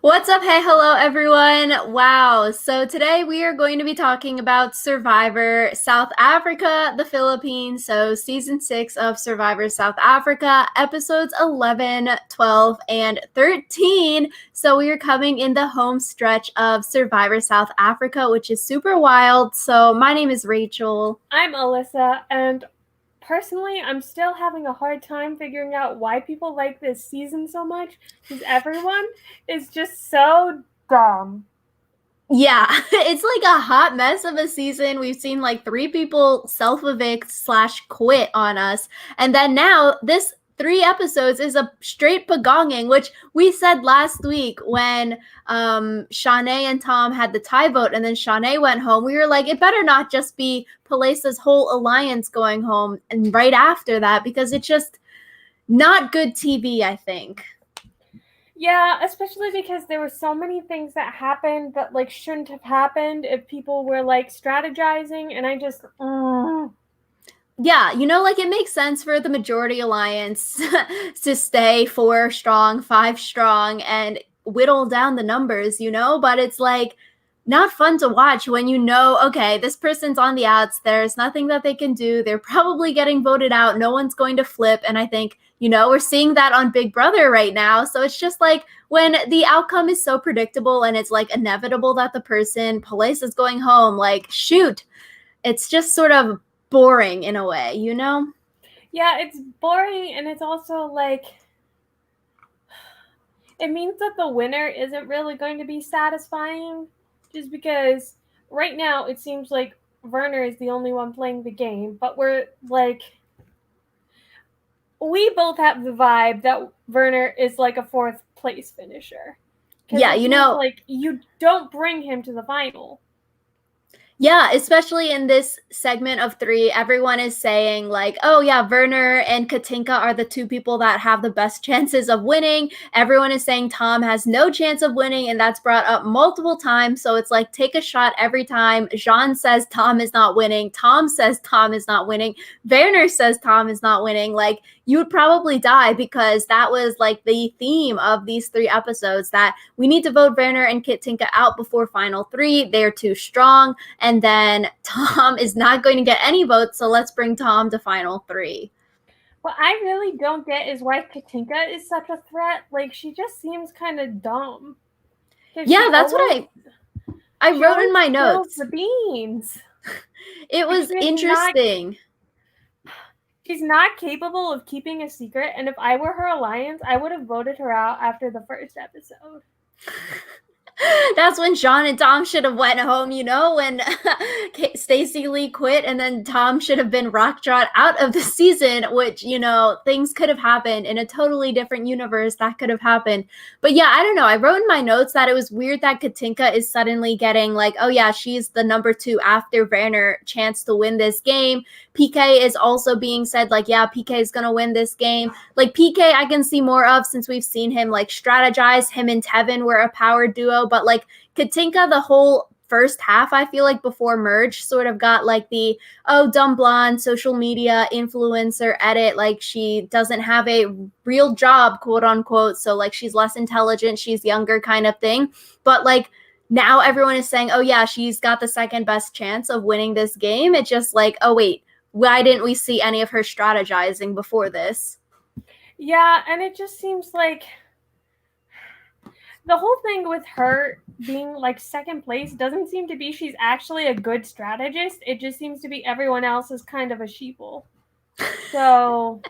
What's up? Hey, hello, everyone. Wow. So today we are going to be talking about Survivor South Africa, the Philippines. So season 6 of Survivor South Africa, episodes 11, 12, and 13. So we are coming in the home stretch of Survivor South Africa, which is super wild. So my name is Rachel. I'm Alyssa, and personally, I'm still having a hard time figuring out why people like this season so much because everyone is just so dumb. Yeah, it's like a hot mess of a season. We've seen like three people self-evict/quit on us. And then now this 3 episodes is a straight pagonging, which we said last week when Shanae and Tom had the tie vote and then Shanae went home. We were like, it better not just be Palace's whole alliance going home and right after that, because it's just not good TV, I think. Yeah, especially because there were so many things that happened that shouldn't have happened if people were strategizing, and I just Yeah, like it makes sense for the majority alliance to stay 4 strong, 5 strong, and whittle down the numbers, but it's like not fun to watch when okay, this person's on the outs, there's nothing that they can do, they're probably getting voted out, no one's going to flip. And I think, we're seeing that on Big Brother right now. So it's just like when the outcome is so predictable and it's like inevitable that the person, Police, is going home, like, shoot, it's just sort of boring in a way, yeah, it's boring, and it's also it means that the winner isn't really going to be satisfying just because right now it seems like Werner is the only one playing the game, but we both have the vibe that Werner is like a fourth place finisher. Yeah, it seems like you don't bring him to the final. Yeah, especially in this segment of 3, everyone is saying like, oh yeah, Werner and Katinka are the 2 people that have the best chances of winning. Everyone is saying Tom has no chance of winning, and that's brought up multiple times. So it's like, take a shot every time. Jean says Tom is not winning. Tom says Tom is not winning. Werner says Tom is not winning. Like, you would probably die, because that was like the theme of these 3 episodes, that we need to vote Werner and Katinka out before final 3. They're too strong. And then Tom is not going to get any votes, so let's bring Tom to final 3. What I really don't get is why Katinka is such a threat. Like, she just seems kind of dumb. Yeah, that's what I wrote in my notes. The beans. It was interesting. She's not capable of keeping a secret, and if I were her alliance, I would have voted her out after the first episode. That's when Sean and Tom should have went home, when Stacey Lee quit, and then Tom should have been rock-drawn out of the season, which, things could have happened in a totally different universe. That could have happened. But yeah, I don't know. I wrote in my notes that it was weird that Katinka is suddenly getting like, oh yeah, she's the number 2 after Werner chance to win this game. PK is also being said like, yeah, PK is going to win this game. Like, PK I can see more of, since we've seen him like strategize. Him and Tevin were a power duo, but like Katinka, the whole first half, I feel like before merge, sort of got like the, oh, dumb blonde social media influencer edit, like she doesn't have a real job, quote unquote, so like she's less intelligent, she's younger kind of thing. But like now everyone is saying, oh yeah, she's got the second best chance of winning this game. It's just like, oh wait, why didn't we see any of her strategizing before this? Yeah, and it just seems like the whole thing with her being like second place doesn't seem to be she's actually a good strategist. It just seems to be everyone else is kind of a sheeple. So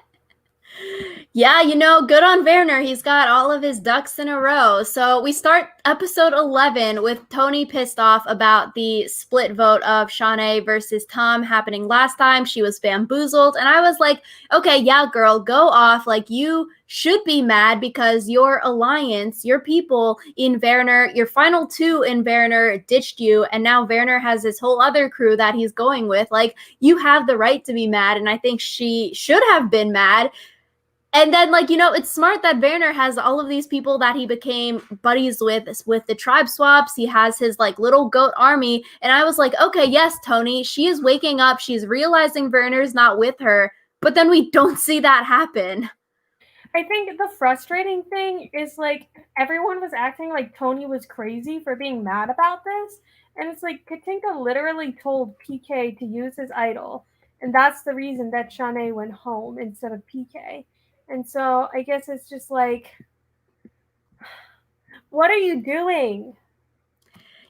yeah, good on Werner. He's got all of his ducks in a row. So we start episode 11 with Tony pissed off about the split vote of Shanae versus Tom happening last time. She was bamboozled. And I was like, okay, yeah, girl, go off. Like, you should be mad because your alliance, your people in Werner, your final 2 in Werner ditched you. And now Werner has this whole other crew that he's going with. Like, you have the right to be mad. And I think she should have been mad. And then, like, it's smart that Werner has all of these people that he became buddies with the tribe swaps. He has his, like, little goat army. And I was like, okay, yes, Tony, she is waking up. She's realizing Werner's not with her. But then we don't see that happen. I think the frustrating thing is like everyone was acting like Tony was crazy for being mad about this. And it's like Katinka literally told PK to use his idol. And that's the reason that Shanae went home instead of PK. And so I guess it's just like, what are you doing?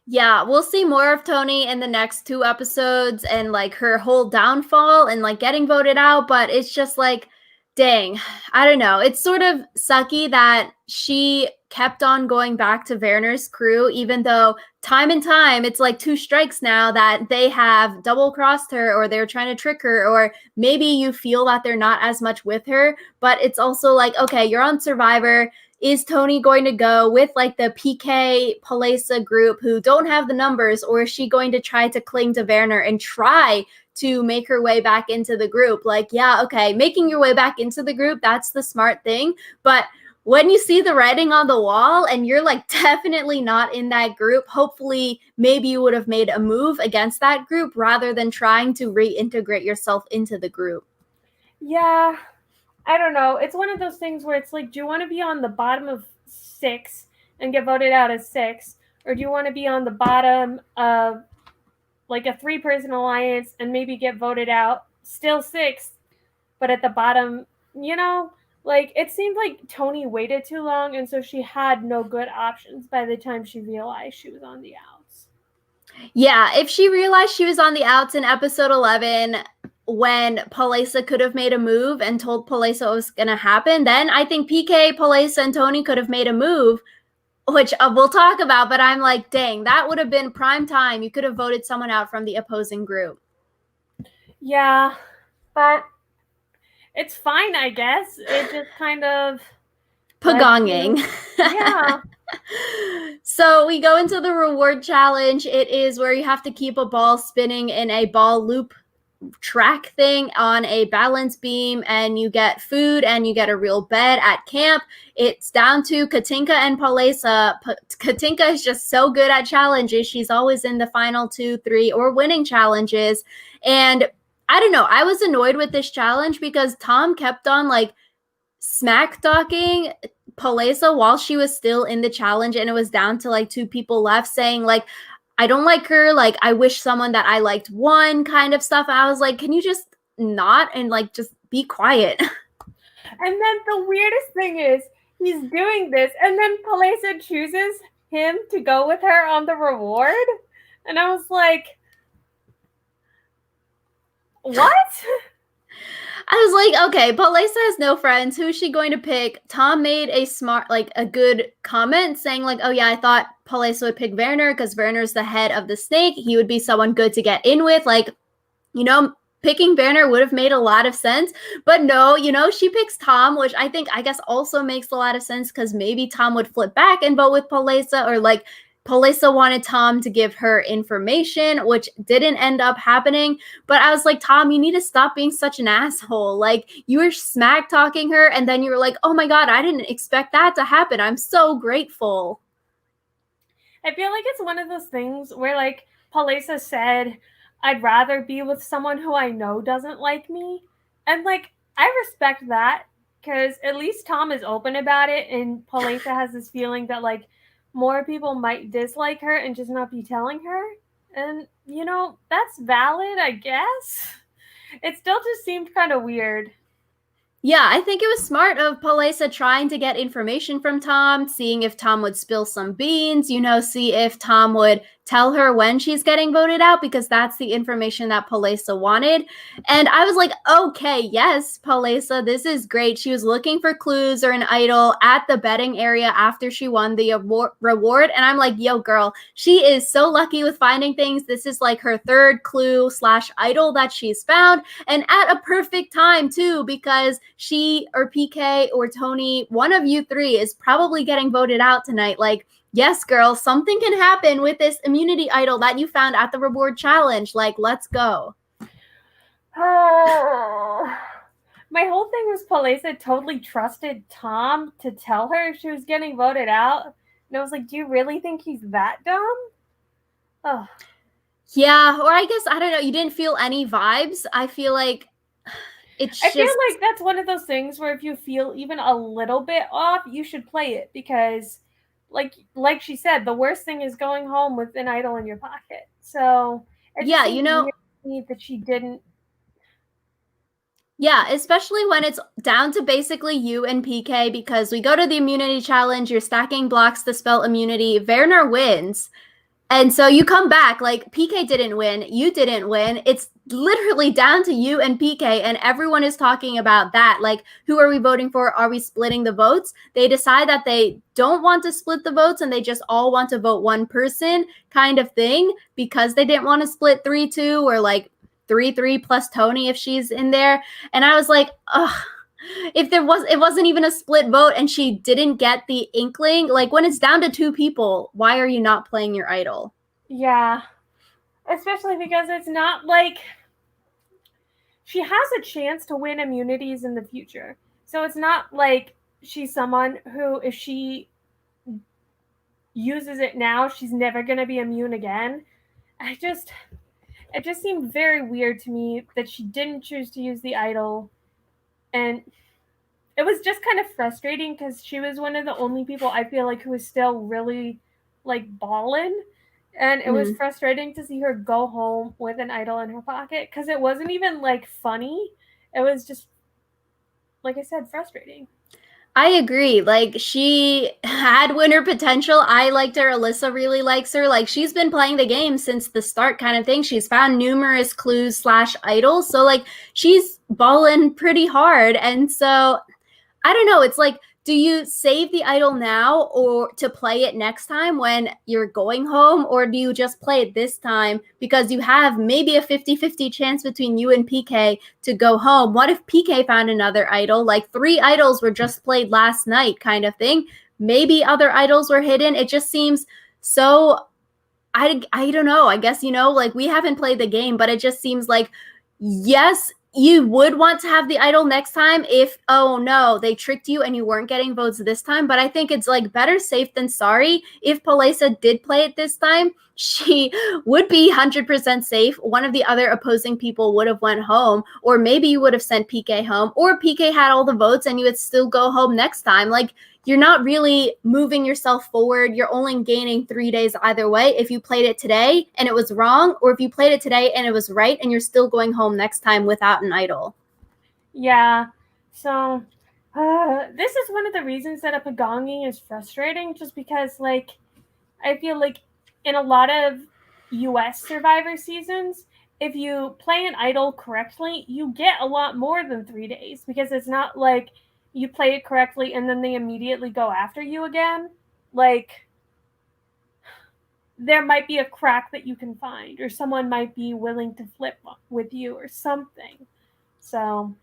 Yeah, we'll see more of Tony in the next 2 episodes and like her whole downfall and like getting voted out, but it's just like, dang, I don't know. It's sort of sucky that she kept on going back to Werner's crew, even though time and time it's like 2 strikes now that they have double crossed her or they're trying to trick her, or maybe you feel that they're not as much with her, but it's also like, okay, you're on Survivor. Is Tony going to go with like the PK Palesa group who don't have the numbers, or is she going to try to cling to Werner and try to make her way back into the group? Like, yeah, okay, making your way back into the group, that's the smart thing. But when you see the writing on the wall and you're like definitely not in that group, hopefully maybe you would have made a move against that group rather than trying to reintegrate yourself into the group. Yeah, I don't know. It's one of those things where it's like, do you want to be on the bottom of 6 and get voted out as 6? Or do you want to be on the bottom of like a 3-person alliance and maybe get voted out, still 6th, but at the bottom, you know? Like, it seemed like Tony waited too long, and so she had no good options by the time she realized she was on the outs. Yeah, if she realized she was on the outs in episode 11 when Palesa could have made a move and told Palesa what was going to happen, then I think PK, Palesa, and Tony could have made a move, which we'll talk about. But I'm like, dang, that would have been prime time. You could have voted someone out from the opposing group. Yeah, but it's fine, I guess. It just kind of Pagonging. Yeah. So we go into the reward challenge. It is where you have to keep a ball spinning in a ball loop track thing on a balance beam, and you get food and you get a real bed at camp. It's down to Katinka and Palesa. Katinka is just so good at challenges. She's always in the final 2, 3, or winning challenges. And I don't know, I was annoyed with this challenge because Tom kept on like smack talking Palesa while she was still in the challenge, and it was down to like 2 people left, saying like, I don't like her, like I wish someone that I liked won, kind of stuff. I was like, can you just not and like just be quiet? And then the weirdest thing is he's doing this, and then Palesa chooses him to go with her on the reward. And I was like, what? I was like, okay, Palesa has no friends. Who is she going to pick? Tom made a smart, like a good comment saying like, oh yeah, I thought Palesa would pick Werner because Werner's the head of the snake. He would be someone good to get in with. Like, you know, picking Werner would have made a lot of sense. But no, you know, she picks Tom, which I guess also makes a lot of sense because maybe Tom would flip back and vote with Palesa, or like Palesa wanted Tom to give her information, which didn't end up happening. But I was like, Tom, you need to stop being such an asshole. Like, you were smack talking her, and then you were like, oh my God, I didn't expect that to happen. I'm so grateful. I feel like it's one of those things where, like, Palesa said, I'd rather be with someone who I know doesn't like me. And, like, I respect that because at least Tom is open about it, and Palesa has this feeling that, like, more people might dislike her and just not be telling her. And, you know, that's valid, I guess. It still just seemed kind of weird. Yeah, I think it was smart of Palesa trying to get information from Tom, seeing if Tom would spill some beans, you know, see if Tom would tell her when she's getting voted out, because that's the information that Palesa wanted. And I was like, okay, yes, Palesa, this is great. She was looking for clues or an idol at the betting area after she won the reward. And I'm like, yo, girl, she is so lucky with finding things. This is like her 3rd clue / idol that she's found. And at a perfect time, too, because she or PK or Tony, one of you 3 is probably getting voted out tonight. Like, yes, girl, something can happen with this immunity idol that you found at the reward challenge. Like, let's go. My whole thing was Palesa totally trusted Tom to tell her if she was getting voted out. And I was like, do you really think he's that dumb? Yeah, or I guess, I don't know, you didn't feel any vibes. I feel like It's I feel just, like that's one of those things where if you feel even a little bit off, you should play it because like she said, the worst thing is going home with an idol in your pocket. So it just yeah, seems weird to me that she didn't. yeah, especially when it's down to basically you and PK because we go to the immunity challenge, you're stacking blocks to spell immunity. Werner wins. And so you come back, like PK didn't win, you didn't win. It's literally down to you and PK, and everyone is talking about that. Like, who are we voting for? Are we splitting the votes? They decide that they don't want to split the votes and they just all want to vote one person, kind of thing, because they didn't want to split 3-2 or like 3-3 plus Tony if she's in there. And I was like, ugh. If it wasn't even a split vote and she didn't get the inkling, like when it's down to two people, why are you not playing your idol? Yeah, especially because it's not like she has a chance to win immunities in the future. So it's not like she's someone who, if she uses it now, she's never going to be immune again. It just seemed very weird to me that she didn't choose to use the idol. And it was just kind of frustrating because she was one of the only people I feel like who was still really like balling. And it was frustrating to see her go home with an idol in her pocket because it wasn't even like funny. It was just, like I said, frustrating. I agree. Like she had winner potential. I liked her. Alyssa really likes her. Like she's been playing the game since the start, kind of thing. She's found numerous clues slash idols. So like she's balling pretty hard. And so I don't know. It's like, do you save the idol now or to play it next time when you're going home? Or do you just play it this time because you have maybe a 50-50 chance between you and PK to go home? What if PK found another idol? Like 3 idols were just played last night kind of thing. Maybe other idols were hidden. It just seems so I don't know. I guess, like we haven't played the game, but it just seems like, yes, you would want to have the idol next time if, oh no, they tricked you and you weren't getting votes this time. But I think it's like better safe than sorry. If Palesa did play it this time, she would be 100% safe. One of the other opposing people would have went home, or maybe you would have sent PK home, or PK had all the votes and you would still go home next time. Like, you're not really moving yourself forward. You're only gaining 3 days either way. If you played it today and it was wrong, or if you played it today and it was right and you're still going home next time without an idol. Yeah. So this is one of the reasons that a pagonging is frustrating, just because like I feel like in a lot of US Survivor seasons, if you play an idol correctly, you get a lot more than 3 days because it's not like you play it correctly and then they immediately go after you again. Like there might be a crack that you can find, or someone might be willing to flip with you or something. So,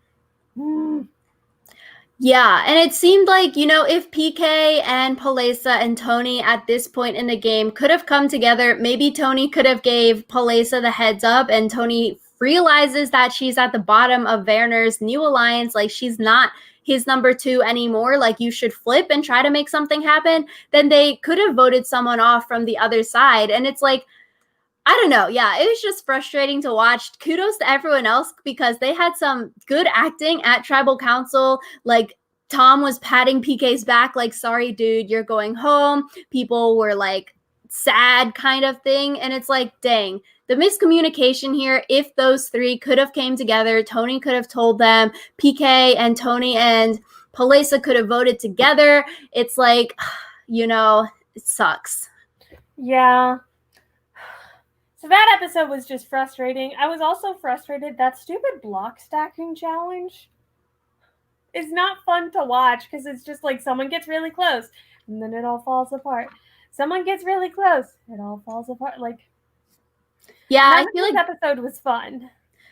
Yeah, and it seemed like, if PK and Palesa and Tony at this point in the game could have come together, maybe Tony could have gave Palesa the heads up and Tony realizes that she's at the bottom of Werner's new alliance, like she's not his number 2 anymore, like you should flip and try to make something happen, then they could have voted someone off from the other side. And it's like, I don't know. Yeah, it was just frustrating to watch. Kudos to everyone else because they had some good acting at Tribal Council. Like, Tom was patting PK's back, like, sorry, dude, you're going home. People were like sad kind of thing. And it's like, dang, the miscommunication here, if those 3 could have came together, Tony could have told them, PK and Tony and Palesa could have voted together. It's like, it sucks. yeah. So that episode was just frustrating. I was also frustrated that stupid block stacking challenge is not fun to watch because it's just like someone gets really close and then it all falls apart. Someone gets really close, it all falls apart. Like, yeah, none I feel of this like episode was fun.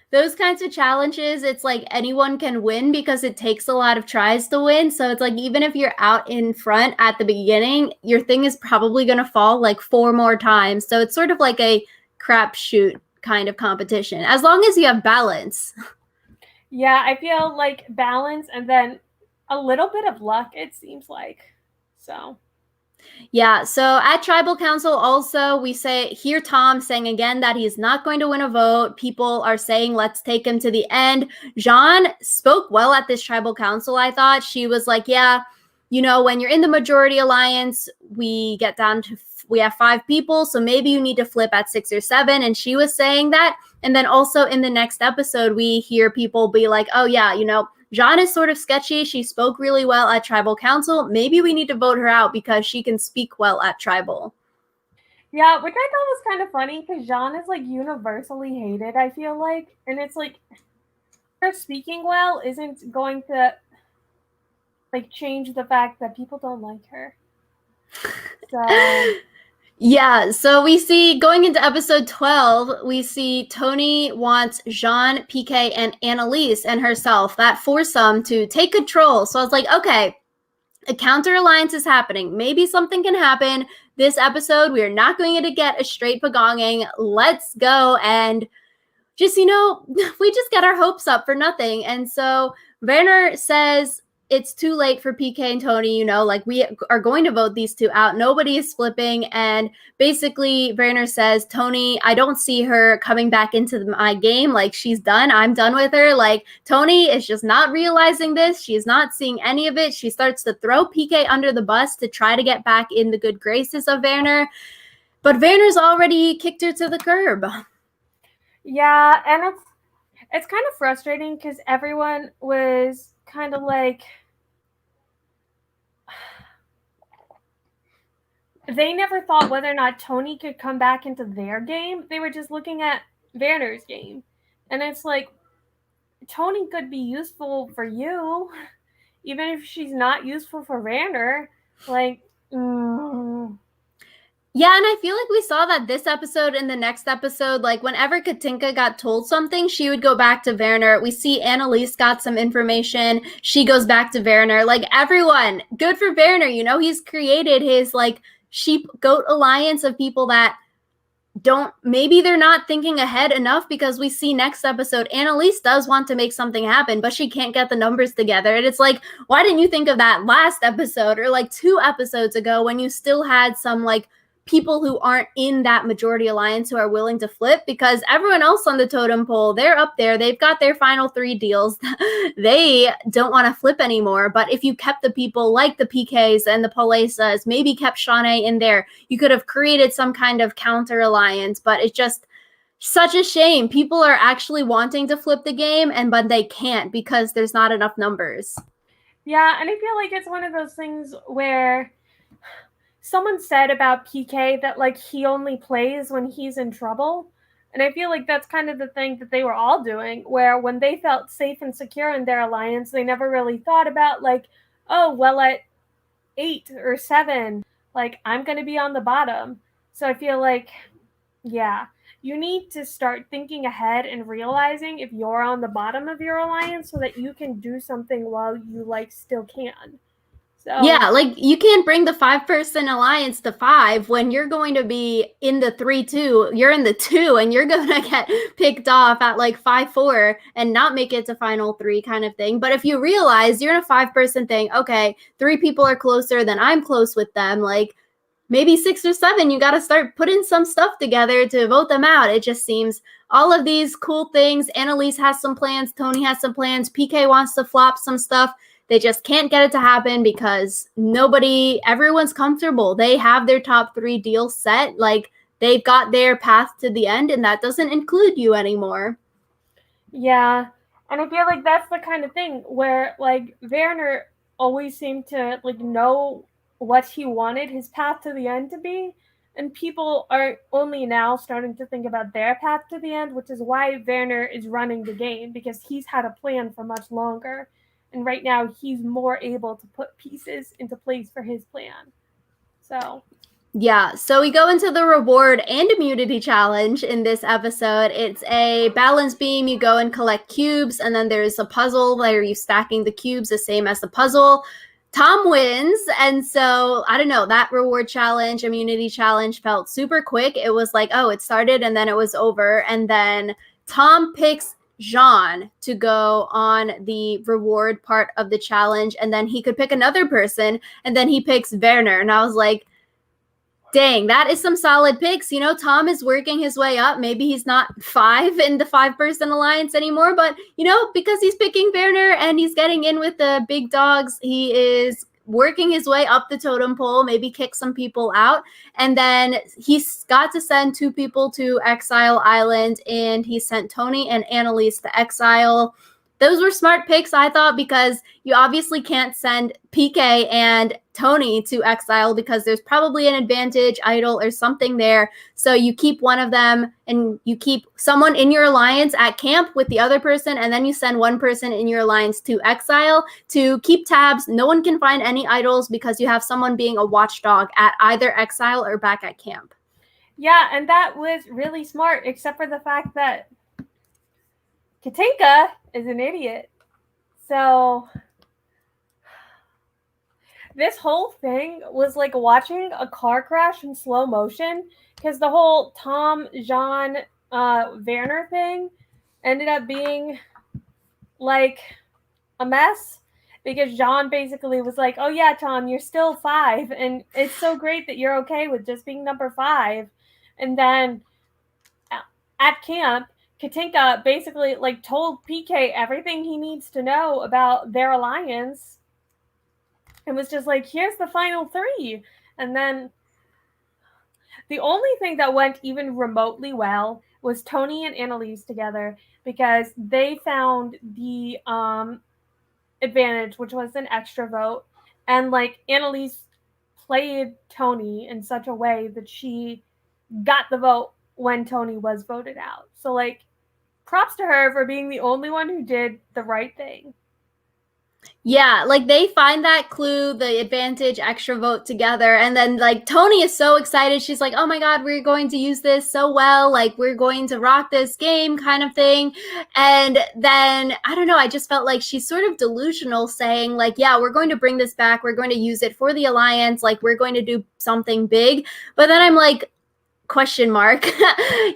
those kinds of challenges, it's like anyone can win because it takes a lot of tries to win. So it's like even if you're out in front at the beginning, your thing is probably going to fall like 4 more times. So it's sort of like a crapshoot kind of competition, as long as you have balance. Yeah, I feel like balance and then a little bit of luck, it seems like. So. Yeah, so at Tribal Council also, we hear Tom saying again that he's not going to win a vote. People are saying, let's take him to the end. Jean spoke well at this Tribal Council, I thought. She was like, yeah, when you're in the majority alliance, we have 5 people, so maybe you need to flip at 6 or 7. And she was saying that. And then also in the next episode, we hear people be like, oh yeah, Jean is sort of sketchy. She spoke really well at Tribal Council. Maybe we need to vote her out because she can speak well at Tribal. Yeah, which I thought was kind of funny because Jean is like universally hated, I feel like. And it's like her speaking well isn't going to like change the fact that people don't like her. So yeah, so we see going into episode 12, we see Tony wants Jean, PK, and Annalise and herself, that foursome, to take control. So I was like, okay, a counter alliance is happening. Maybe something can happen this episode. We are not going to get a straight pagonging. Let's go and just, we just get our hopes up for nothing. And so Werner says it's too late for PK and Tony, like we are going to vote these 2 out. Nobody is flipping. And basically Werner says, Tony, I don't see her coming back into my game. Like she's done. I'm done with her. Like Tony is just not realizing this. She's not seeing any of it. She starts to throw PK under the bus to try to get back in the good graces of Werner. But Werner's already kicked her to the curb. Yeah, and it's kind of frustrating because everyone was kind of like they never thought whether or not Tony could come back into their game. They were just looking at Werner's game. And it's like Tony could be useful for you, even if she's not useful for Werner. Like, Yeah, and I feel like we saw that this episode and the next episode, like whenever Katinka got told something, she would go back to Werner. We see Annalise got some information. She goes back to Werner. Like everyone, good for Werner. He's created his like sheep-goat alliance of people that maybe they're not thinking ahead enough, because we see next episode, Annalise does want to make something happen, but she can't get the numbers together. And it's like, why didn't you think of that last episode or like 2 episodes ago when you still had some like people who aren't in that majority alliance who are willing to flip? Because everyone else on the totem pole, they're up there. They've got their final 3 deals. They don't want to flip anymore. But if you kept the people like the PKs and the Palesas, maybe kept Shawnee in there, you could have created some kind of counter alliance. But it's just such a shame. People are actually wanting to flip the game, but they can't because there's not enough numbers. Yeah, and I feel like it's one of those things where someone said about PK that like he only plays when he's in trouble. And I feel like that's kind of the thing that they were all doing, where when they felt safe and secure in their alliance, they never really thought about like, oh, well, at 8 or 7, like I'm going to be on the bottom. So I feel like, yeah, you need to start thinking ahead and realizing if you're on the bottom of your alliance so that you can do something while you like still can. So, yeah, like you can't bring the 5-person alliance to 5 when you're going to be in the 3-2. You're in the 2 and you're going to get picked off at like 5-4 and not make it to final 3 kind of thing. But if you realize you're in a 5-person thing, okay, 3 people are closer than I'm close with them, like maybe 6 or 7, you got to start putting some stuff together to vote them out. It just seems all of these cool things. Annalise has some plans. Tony has some plans. PK wants to flop some stuff. They just can't get it to happen because everyone's comfortable. They have their top 3 deals set. Like they've got their path to the end, and that doesn't include you anymore. Yeah. And I feel like that's the kind of thing where like Werner always seemed to like know what he wanted his path to the end to be. And people are only now starting to think about their path to the end, which is why Werner is running the game, because he's had a plan for much longer. And right now, he's more able to put pieces into place for his plan. So. Yeah, so we go into the reward and immunity challenge in this episode. It's a balance beam. You go and collect cubes, and then there's a puzzle where you're stacking the cubes the same as the puzzle. Tom wins, and so, I don't know, that reward challenge, immunity challenge felt super quick. It was like, oh, it started, and then it was over, and then Tom picks Jean to go on the reward part of the challenge, and then he could pick another person, and then he picks Werner, and I was like, Dang, that is some solid picks. You know, Tom is working his way up. Maybe he's not 5 in the 5-person alliance anymore, but, you know, because he's picking Werner and he's getting in with the big dogs, he is working his way up the totem pole, maybe kick some people out. And then he's got to send 2 people to Exile Island, and he sent Tony and Annalise to Exile. Those were smart picks, I thought, because you obviously can't send PK and Tony to Exile because there's probably an advantage idol or something there. So you keep one of them and you keep someone in your alliance at camp with the other person, and then you send one person in your alliance to Exile to keep tabs. No one can find any idols because you have someone being a watchdog at either Exile or back at camp. Yeah, and that was really smart, except for the fact that Katinka is an idiot. So this whole thing was like watching a car crash in slow motion, because the whole Tom, Jean, Werner thing ended up being like a mess, because Jean basically was like, oh yeah, Tom, you're still 5, and it's so great that you're okay with just being number 5. And then at camp, Katinka basically like told PK everything he needs to know about their alliance and was just like, here's the final 3. And then the only thing that went even remotely well was Tony and Annalise together, because they found the advantage, which was an extra vote. And like Annalise played Tony in such a way that she got the vote when Tony was voted out. So like, props to her for being the only one who did the right thing. Yeah, like they find that clue, the advantage, extra vote together. And then like Tony is so excited. She's like, oh my God, we're going to use this so well. Like we're going to rock this game kind of thing. And then I don't know, I just felt like she's sort of delusional saying like, yeah, we're going to bring this back. We're going to use it for the alliance. Like we're going to do something big. But then I'm like, question mark.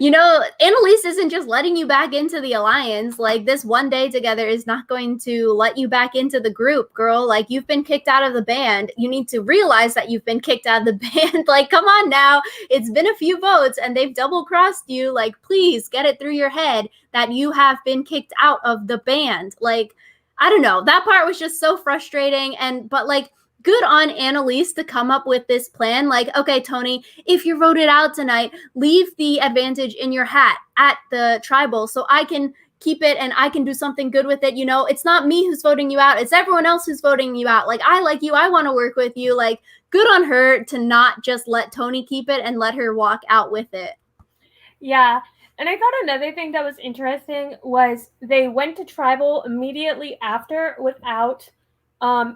You know, Annalise isn't just letting you back into the alliance. Like this one day together is not going to let you back into the group, girl. Like you've been kicked out of the band. You need to realize that you've been kicked out of the band. Like come on now, it's been a few votes and they've double crossed you. Like please get it through your head that you have been kicked out of the band. Like I don't know, that part was just so frustrating. And but like good on Annalise to come up with this plan. Like, okay, Tony, if you're voted out tonight, leave the advantage in your hat at the tribal so I can keep it and I can do something good with it. You know, it's not me who's voting you out. It's everyone else who's voting you out. Like, I like you. I want to work with you. Like, good on her to not just let Tony keep it and let her walk out with it. Yeah. And I thought another thing that was interesting was they went to tribal immediately after without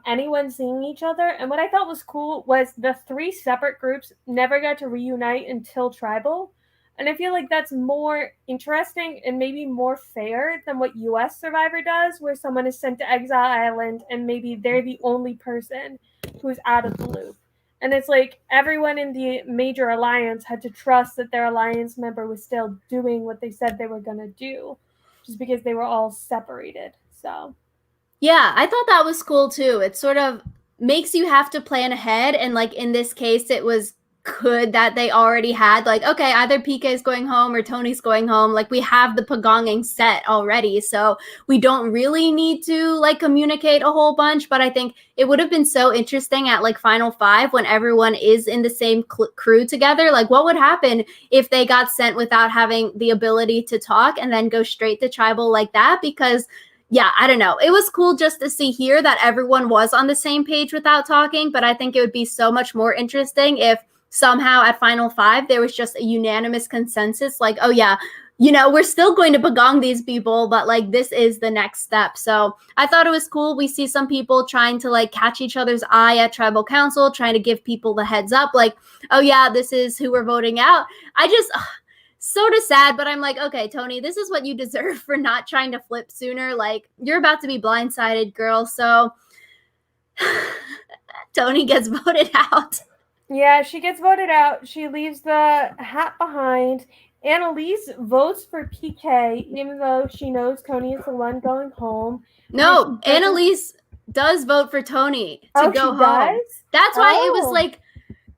anyone seeing each other. And what I thought was cool was the 3 separate groups never got to reunite until tribal. And I feel like that's more interesting and maybe more fair than what US Survivor does, where someone is sent to Exile Island and maybe they're the only person who's out of the loop. And it's like everyone in the major alliance had to trust that their alliance member was still doing what they said they were going to do, just because they were all separated. So yeah, I thought that was cool too. It sort of makes you have to plan ahead. And like in this case, it was good that they already had like, okay, either PK is going home or Tony's going home. Like we have the pagonging set already. So we don't really need to like communicate a whole bunch. But I think it would have been so interesting at like Final 5 when everyone is in the same crew together. Like what would happen if they got sent without having the ability to talk and then go straight to tribal like that? Because yeah, I don't know. It was cool just to see here that everyone was on the same page without talking, but I think it would be so much more interesting if somehow at Final 5 there was just a unanimous consensus like, oh yeah, you know, we're still going to pagong these people, but like this is the next step. So I thought it was cool. We see some people trying to like catch each other's eye at tribal council, trying to give people the heads up like, oh yeah, this is who we're voting out. I just sort of sad, but I'm like, okay, Tony, this is what you deserve for not trying to flip sooner. Like, you're about to be blindsided, girl. So Tony gets voted out. yeah, she gets voted out. She leaves the hat behind. Annalise votes for PK, even though she knows Tony is the one going home. No, Annalise does vote for Tony to go home. That's why it was like,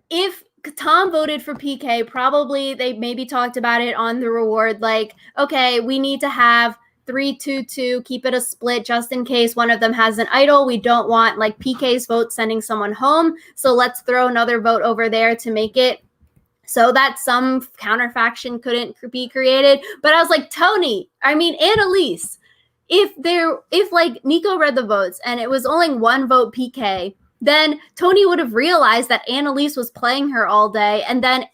if Tom voted for PK. Probably they maybe talked about it on the reward. Like, okay, we need to have 3-2-2, keep it a split just in case one of them has an idol. We don't want like PK's vote sending someone home. So let's throw another vote over there to make it so that some counterfaction couldn't be created. But I was like, Tony, I mean, Annalise, if like Nico read the votes and it was only one vote PK, then Tony would have realized that Annalise was playing her all day. And then,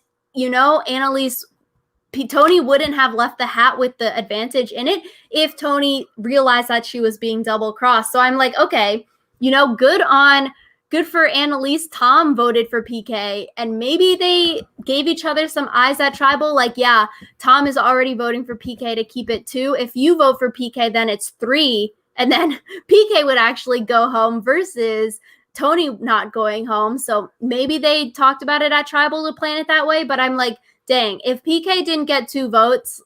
Tony wouldn't have left the hat with the advantage in it if Tony realized that she was being double crossed. So I'm like, okay, good for Annalise. Tom voted for PK, and maybe they gave each other some eyes at Tribal. Like, yeah, Tom is already voting for PK to keep it 2. If you vote for PK, then it's 3, and then PK would actually go home versus Tony not going home. So maybe they talked about it at Tribal to plan it that way, but I'm like, dang, if PK didn't get 2 votes,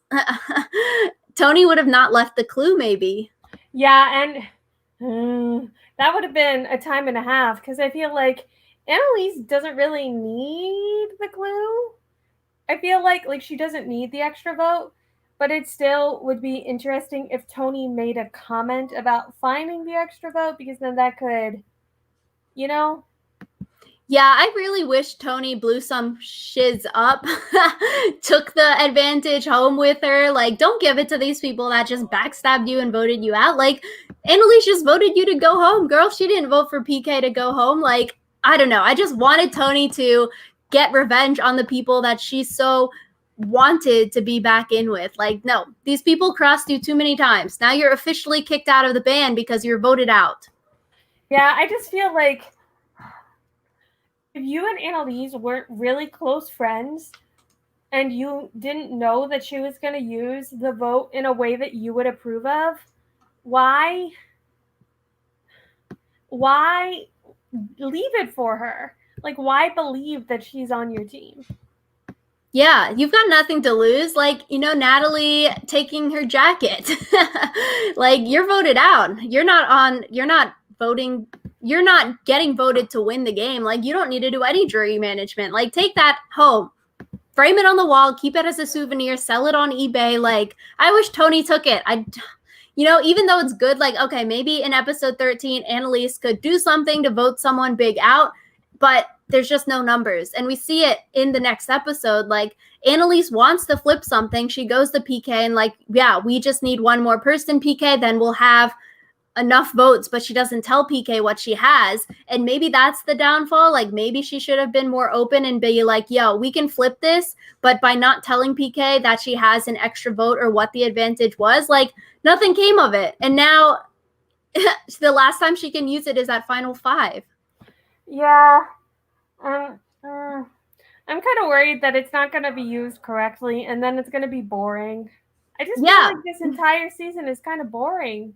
Tony would have not left the clue, maybe. Yeah, and that would have been a time and a half, because I feel like Annalise doesn't really need the clue. I feel like she doesn't need the extra vote, but it still would be interesting if Tony made a comment about finding the extra vote, because then that could, Yeah, I really wish Tony blew some shiz up, took the advantage home with her. Like, don't give it to these people that just backstabbed you and voted you out. Like, Annalise just voted you to go home, girl. She didn't vote for PK to go home. Like, I don't know. I just wanted Tony to get revenge on the people that she so wanted to be back in with. Like, no, these people crossed you too many times. Now you're officially kicked out of the band because you're voted out. Yeah, I just feel like if you and Annalise weren't really close friends and you didn't know that she was going to use the vote in a way that you would approve of, why leave it for her? Like, why believe that she's on your team? Yeah, you've got nothing to lose. Like, Natalie taking her jacket. Like, you're voted out. You're not voting. You're not getting voted to win the game. Like, you don't need to do any jury management. Like, take that home. Frame it on the wall. Keep it as a souvenir. Sell it on eBay. Like, I wish Tony took it. Even though it's good, like, okay, maybe in episode 13, Annalise could do something to vote someone big out, but there's just no numbers. And we see it in the next episode. Like, Annalise wants to flip something. She goes to PK and like, yeah, we just need one more person, PK, then we'll have enough votes, but she doesn't tell PK what she has. And maybe that's the downfall. Like, maybe she should have been more open and be like, yo, we can flip this. But by not telling PK that she has an extra vote or what the advantage was, like, nothing came of it. And now the last time she can use it is at Final 5. Yeah. I'm kind of worried that it's not going to be used correctly, and then it's going to be boring. I just feel like this entire season is kind of boring.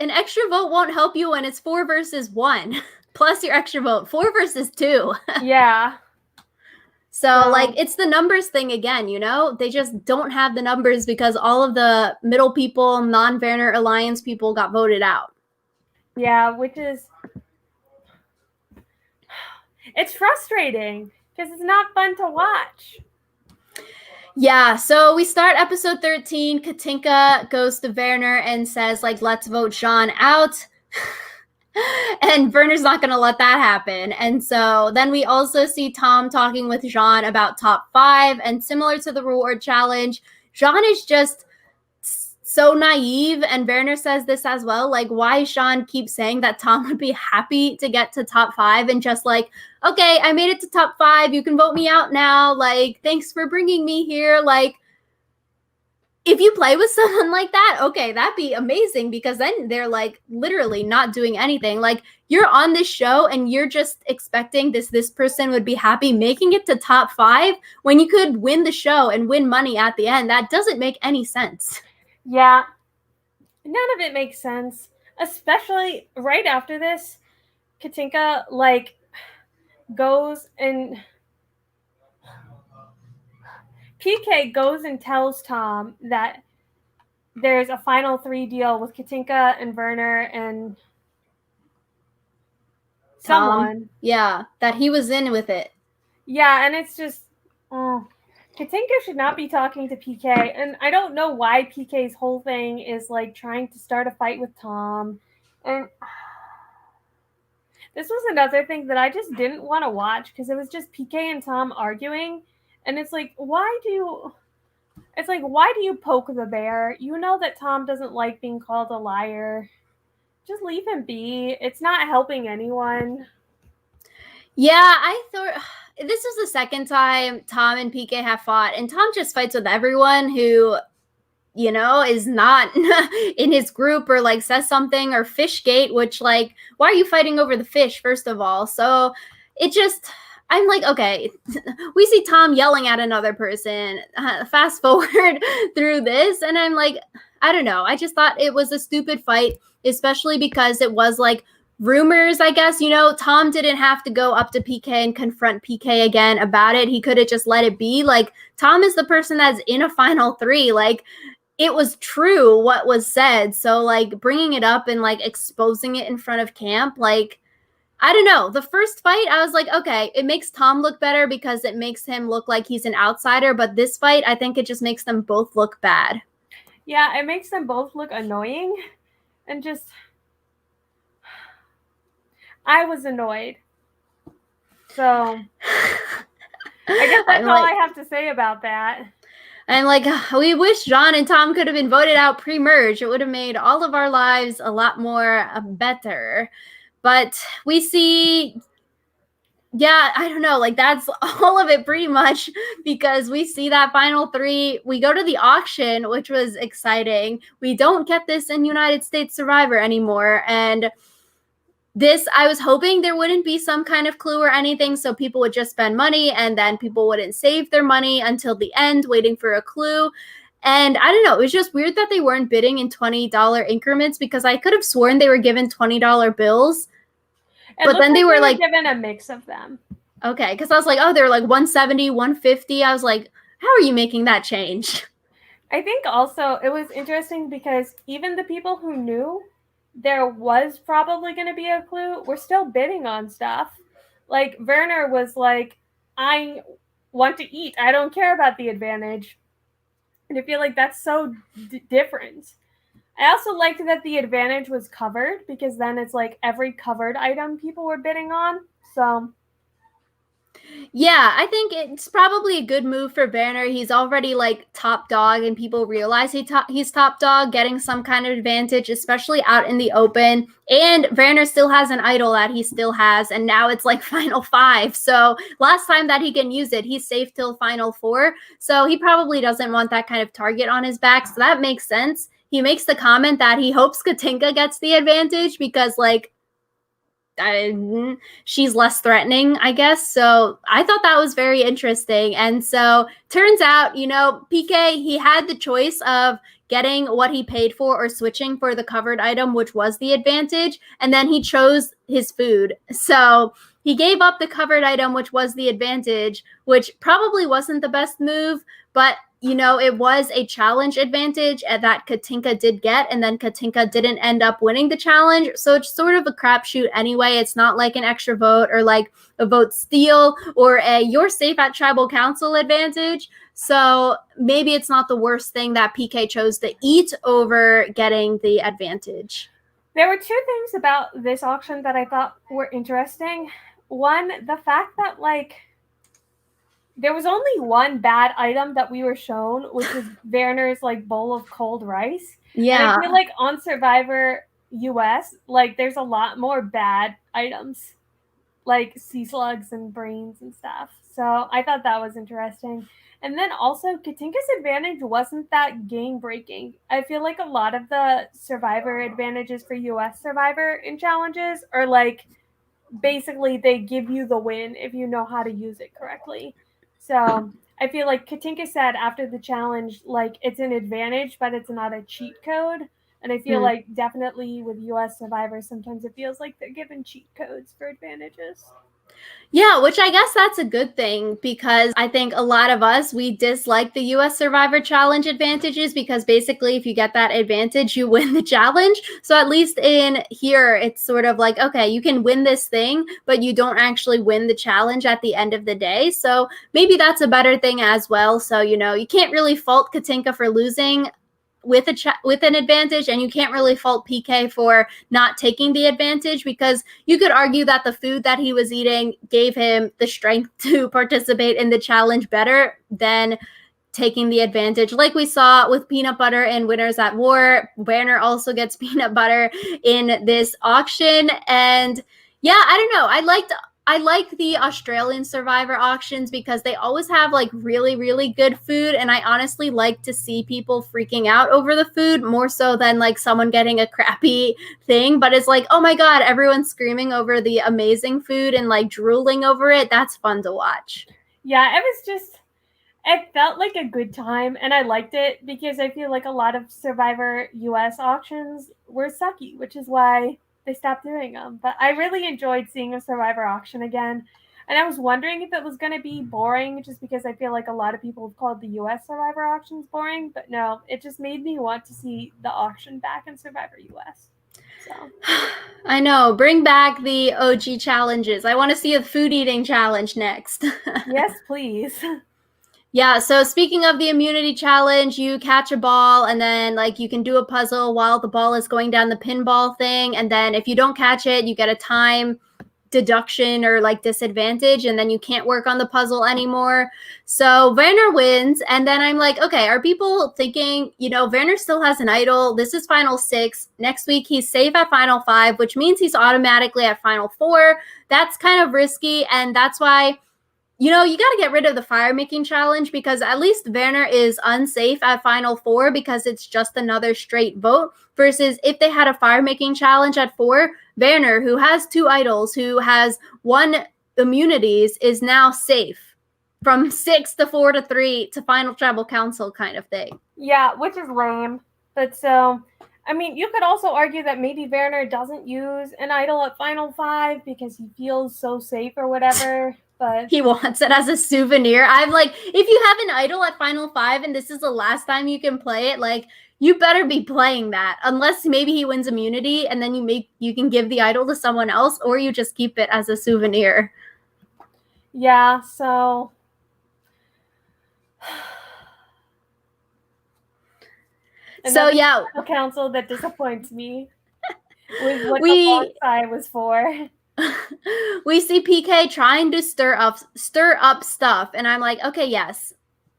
An extra vote won't help you when it's 4 versus 1 plus your extra vote. 4 versus 2. Yeah. So, like, it's the numbers thing again, They just don't have the numbers because all of the middle people, non-Werner Alliance people got voted out. Yeah, which is... It's frustrating because it's not fun to watch. Yeah, so we start episode 13. Katinka goes to Werner and says, like, let's vote Jean out. And Werner's not going to let that happen. And so then we also see Tom talking with Jean about top 5. And similar to the reward challenge, Jean is just so naive, and Werner says this as well. Like, why Jean keeps saying that Tom would be happy to get to top 5 and just like, okay, I made it to top 5. You can vote me out now. Like, thanks for bringing me here. Like, if you play with someone like that, okay, that'd be amazing because then they're like literally not doing anything. Like, you're on this show and you're just expecting this person would be happy making it to top 5 when you could win the show and win money at the end. That doesn't make any sense. Yeah, none of it makes sense, especially right after this. Katinka goes and PK goes and tells Tom that there's a final 3 deal with Katinka and Werner and someone. Yeah, that he was in with it. Yeah, and it's just, Katinka should not be talking to PK, and I don't know why PK's whole thing is like trying to start a fight with Tom, and this was another thing that I just didn't want to watch because it was just PK and Tom arguing, and it's like, why do you poke the bear? You know that Tom doesn't like being called a liar. Just leave him be. It's not helping anyone. Yeah, I thought this was the second time Tom and PK have fought, and Tom just fights with everyone who, is not in his group or like says something, or Fishgate, which, like, why are you fighting over the fish, first of all? So it just, I'm like, okay, we see Tom yelling at another person. Fast forward through this, and I'm like, I don't know. I just thought it was a stupid fight, especially because it was like rumors, I guess. Tom didn't have to go up to PK and confront PK again about it. He could have just let it be. Like, Tom is the person that's in a final three. Like, it was true what was said. So, like, bringing it up and like exposing it in front of camp, like, I don't know. The first fight, I was like, okay, it makes Tom look better because it makes him look like he's an outsider. But this fight, I think it just makes them both look bad. Yeah, it makes them both look annoying, and just, I was annoyed. So I guess that's all I have to say about that. I'm like, we wish John and Tom could have been voted out pre-merge. It would have made all of our lives a lot more better. But we see, yeah, I don't know. Like, that's all of it pretty much, because we see that final three. We go to the auction, which was exciting. We don't get this in United States Survivor anymore. And this, I was hoping there wouldn't be some kind of clue or anything, so people would just spend money and then people wouldn't save their money until the end waiting for a clue. And I don't know, it was just weird that they weren't bidding in $20 increments, because I could have sworn they were given $20 bills. But then they were like given a mix of them. Okay, because I was like, oh, they were like 170, 150. I was like, how are you making that change? I think also it was interesting because even the people who knew there was probably going to be a clue were still bidding on stuff. Like, Werner was like, I want to eat. I don't care about the advantage. And I feel like that's so different. I also liked that the advantage was covered, because then it's like every covered item people were bidding on. So yeah, I think it's probably a good move for Werner. He's already like top dog, and people realize he's top dog, getting some kind of advantage, especially out in the open. And Werner still has an idol that he still has, and now it's like final five. So last time that he can use it, he's safe till final four. So he probably doesn't want that kind of target on his back. So that makes sense. He makes the comment that he hopes Katinka gets the advantage because, like, she's less threatening, I guess. So I thought that was very interesting. And so turns out, PK, he had the choice of getting what he paid for or switching for the covered item, which was the advantage. And then he chose his food. So he gave up the covered item, which was the advantage, which probably wasn't the best move, but it was a challenge advantage that Katinka did get, and then Katinka didn't end up winning the challenge. So it's sort of a crapshoot anyway. It's not like an extra vote or like a vote steal or a you're safe at tribal council advantage. So maybe it's not the worst thing that PK chose to eat over getting the advantage. There were two things about this auction that I thought were interesting. One, the fact that, like, there was only one bad item that we were shown, which was Werner's like bowl of cold rice. Yeah. And I feel like on Survivor US, like, there's a lot more bad items, like sea slugs and brains and stuff. So I thought that was interesting. And then also, Katinka's advantage wasn't that game breaking. I feel like a lot of the Survivor advantages for US Survivor in challenges are like, basically they give you the win if you know how to use it correctly. So I feel like Katinka said after the challenge, like, it's an advantage, but it's not a cheat code. And I feel like definitely with US Survivor, sometimes it feels like they're given cheat codes for advantages. Yeah, which I guess that's a good thing because I think a lot of us, we dislike the US Survivor Challenge advantages because basically if you get that advantage, you win the challenge. So at least in here, it's sort of like, okay, you can win this thing, but you don't actually win the challenge at the end of the day. So maybe that's a better thing as well. So, you can't really fault Katinka for losing with an advantage, and you can't really fault PK for not taking the advantage because you could argue that the food that he was eating gave him the strength to participate in the challenge better than taking the advantage. Like we saw with peanut butter and Winners at War, Banner also gets peanut butter in this auction. And yeah, I don't know. I like the Australian Survivor auctions because they always have like really, really good food. And I honestly like to see people freaking out over the food more so than like someone getting a crappy thing. But it's like, oh my God, everyone's screaming over the amazing food and like drooling over it. That's fun to watch. Yeah, it felt like a good time, and I liked it because I feel like a lot of Survivor US auctions were sucky, which is why they stopped doing them. But I really enjoyed seeing a Survivor auction again. And I was wondering if it was going to be boring just because I feel like a lot of people have called the US Survivor auctions boring. But no, it just made me want to see the auction back in Survivor US. So. I know. Bring back the OG challenges. I want to see a food eating challenge next. Yes, please. Yeah, so speaking of the immunity challenge, you catch a ball and then like you can do a puzzle while the ball is going down the pinball thing, and then if you don't catch it, you get a time deduction or like disadvantage, and then you can't work on the puzzle anymore. So Werner wins, and then I'm like, okay, are people thinking, Werner still has an idol. This is final 6. Next week he's safe at final 5, which means he's automatically at final 4. That's kind of risky, and that's why you got to get rid of the fire making challenge because at least Werner is unsafe at final 4 because it's just another straight vote. Versus if they had a fire making challenge at 4, Werner, who has 2 idols, who has 1 immunities, is now safe from 6 to 4 to 3 to final tribal council kind of thing. Yeah, which is lame. But so, I mean, you could also argue that maybe Werner doesn't use an idol at final 5 because he feels so safe or whatever. But he wants it as a souvenir. I'm like, if you have an idol at final 5 and this is the last time you can play it, like you better be playing that, unless maybe he wins immunity and then you can give the idol to someone else, or you just keep it as a souvenir. Yeah, so yeah, council that disappoints me with what the side was for. We see PK trying to stir up stuff, and I'm like, okay, yes,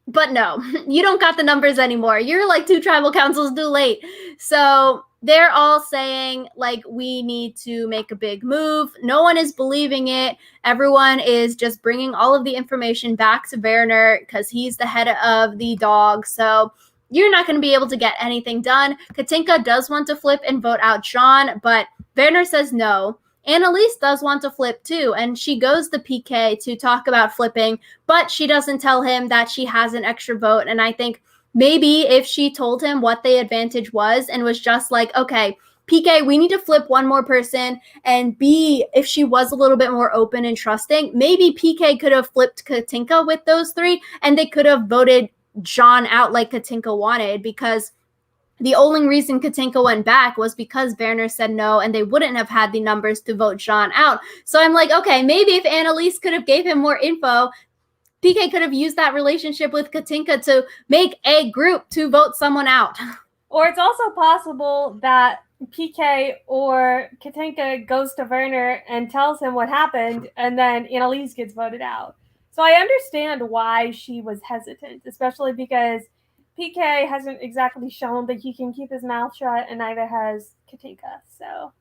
but no, you don't got the numbers anymore. You're like 2 tribal councils too late. So they're all saying like we need to make a big move. No one is believing it. Everyone is just bringing all of the information back to Werner because he's the head of the dog. So you're not going to be able to get anything done. Katinka does want to flip and vote out Sean, but Werner says no. Annalise does want to flip too, and she goes to PK to talk about flipping, but she doesn't tell him that she has an extra vote. And I think maybe if she told him what the advantage was and was just like, okay, PK, we need to flip 1 more person, and B, if she was a little bit more open and trusting, maybe PK could have flipped Katinka with those 3, and they could have voted John out like Katinka wanted, because the only reason Katinka went back was because Werner said no, and they wouldn't have had the numbers to vote John out. So I'm like, okay, maybe if Annalise could have gave him more info, PK could have used that relationship with Katinka to make a group to vote someone out. Or it's also possible that PK or Katinka goes to Werner and tells him what happened, and then Annalise gets voted out. So I understand why she was hesitant, especially because PK hasn't exactly shown that he can keep his mouth shut, and neither has Katinka. So,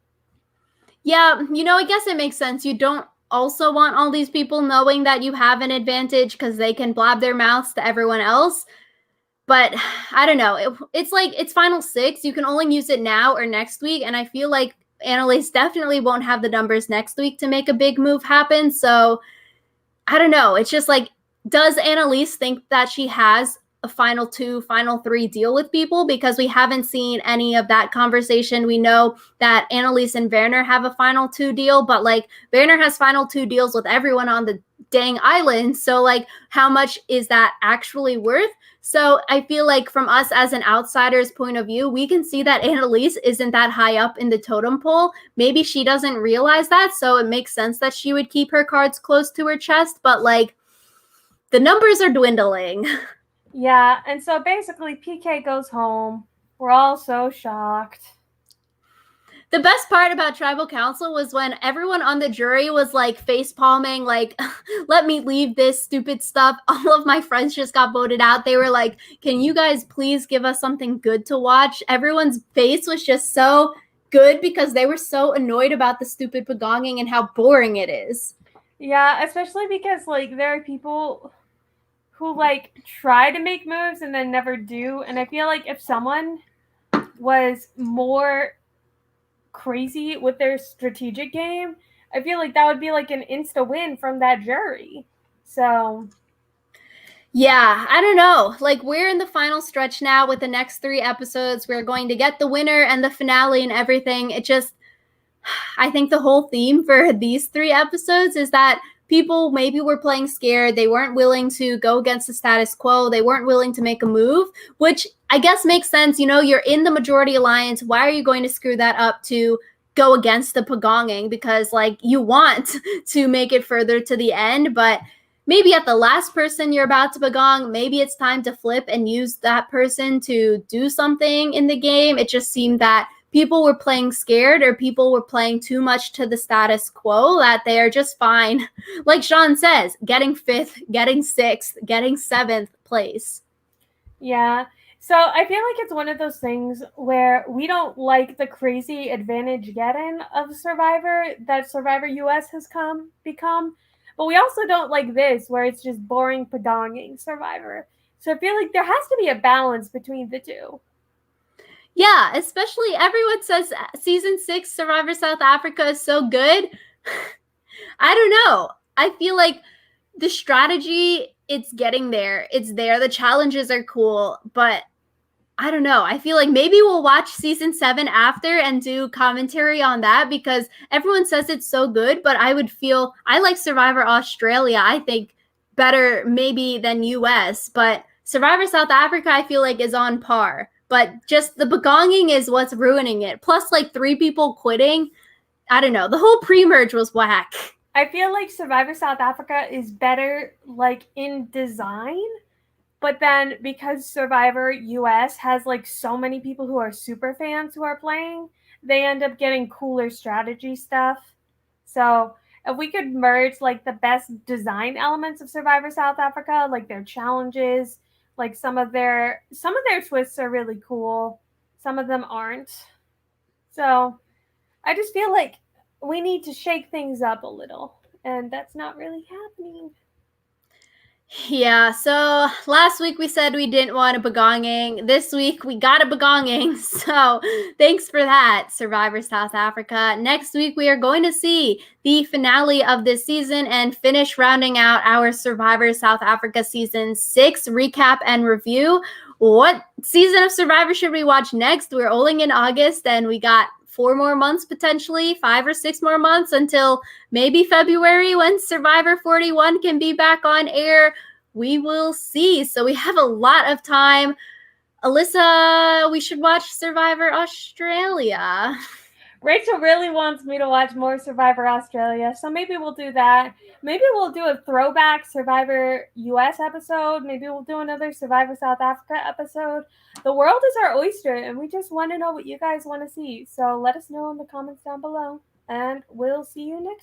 yeah, I guess it makes sense. You don't also want all these people knowing that you have an advantage because they can blab their mouths to everyone else. But I don't know. It's like it's final 6. You can only use it now or next week, and I feel like Annalise definitely won't have the numbers next week to make a big move happen. So I don't know. It's just like, does Annalise think that she has a final 2, final 3 deal with people, because we haven't seen any of that conversation. We know that Annalise and Werner have a final 2 deal, but like Werner has final 2 deals with everyone on the dang island. So like how much is that actually worth? So I feel like from us as an outsider's point of view, we can see that Annalise isn't that high up in the totem pole. Maybe she doesn't realize that, so it makes sense that she would keep her cards close to her chest, but like the numbers are dwindling. Yeah, and so basically PK goes home. We're all so shocked. The best part about tribal council was when everyone on the jury was like face palming, like, let me leave this stupid stuff. All of my friends just got voted out. They were like, can you guys please give us something good to watch? Everyone's face was just so good because they were so annoyed about the stupid pagonging and how boring it is. Yeah, especially because like there are people who like try to make moves and then never do. And I feel like if someone was more crazy with their strategic game, I feel like that would be like an insta win from that jury. So yeah, I don't know. Like, we're in the final stretch now with the next 3 episodes. We're going to get the winner and the finale and everything. It just, I think the whole theme for these 3 episodes is that people maybe were playing scared. They weren't willing to go against the status quo. They weren't willing to make a move, which I guess makes sense. You know, you're in the majority alliance. Why are you going to screw that up to go against the pagonging? Because like you want to make it further to the end, but maybe at the last person you're about to pagong, maybe it's time to flip and use that person to do something in the game. It just seemed that people were playing scared, or people were playing too much to the status quo, that they are just fine, like Sean says, getting 5th, getting 6th, getting 7th place. yeah. So I feel like it's one of those things where we don't like the crazy advantage getting of Survivor that Survivor US has become, but we also don't like this where it's just boring pagonging Survivor. So I feel like there has to be a balance between the two. Yeah, especially everyone says season 6 Survivor South Africa is so good. I don't know. I feel like the strategy, it's getting there. It's there. The challenges are cool, but I don't know. I feel like maybe we'll watch season 7 after and do commentary on that, because everyone says it's so good, but I like Survivor Australia, I think, better maybe than US, but Survivor South Africa I feel like is on par. But just the begonging is what's ruining it. Plus like 3 people quitting. I don't know. The whole pre-merge was whack. I feel like Survivor South Africa is better like in design, but then because Survivor US has like so many people who are super fans who are playing, they end up getting cooler strategy stuff. So if we could merge like the best design elements of Survivor South Africa, like their challenges, like some of their twists are really cool. Some of them aren't. So I just feel like we need to shake things up a little, and that's not really happening. Yeah, so last week we said we didn't want a begonging. This week we got a begonging. So thanks for that, Survivor South Africa. Next week we are going to see the finale of this season and finish rounding out our Survivor South Africa season 6 recap and review. What season of Survivor should we watch next? We're only in August and we got 4 more months, potentially 5 or 6 more months until maybe February when Survivor 41 can be back on air. We will see. So we have a lot of time. Alyssa, we should watch Survivor Australia. Rachel really wants me to watch more Survivor Australia, so maybe we'll do that. Maybe we'll do a throwback Survivor US episode. Maybe we'll do another Survivor South Africa episode. The world is our oyster, and we just want to know what you guys want to see. So let us know in the comments down below, and we'll see you next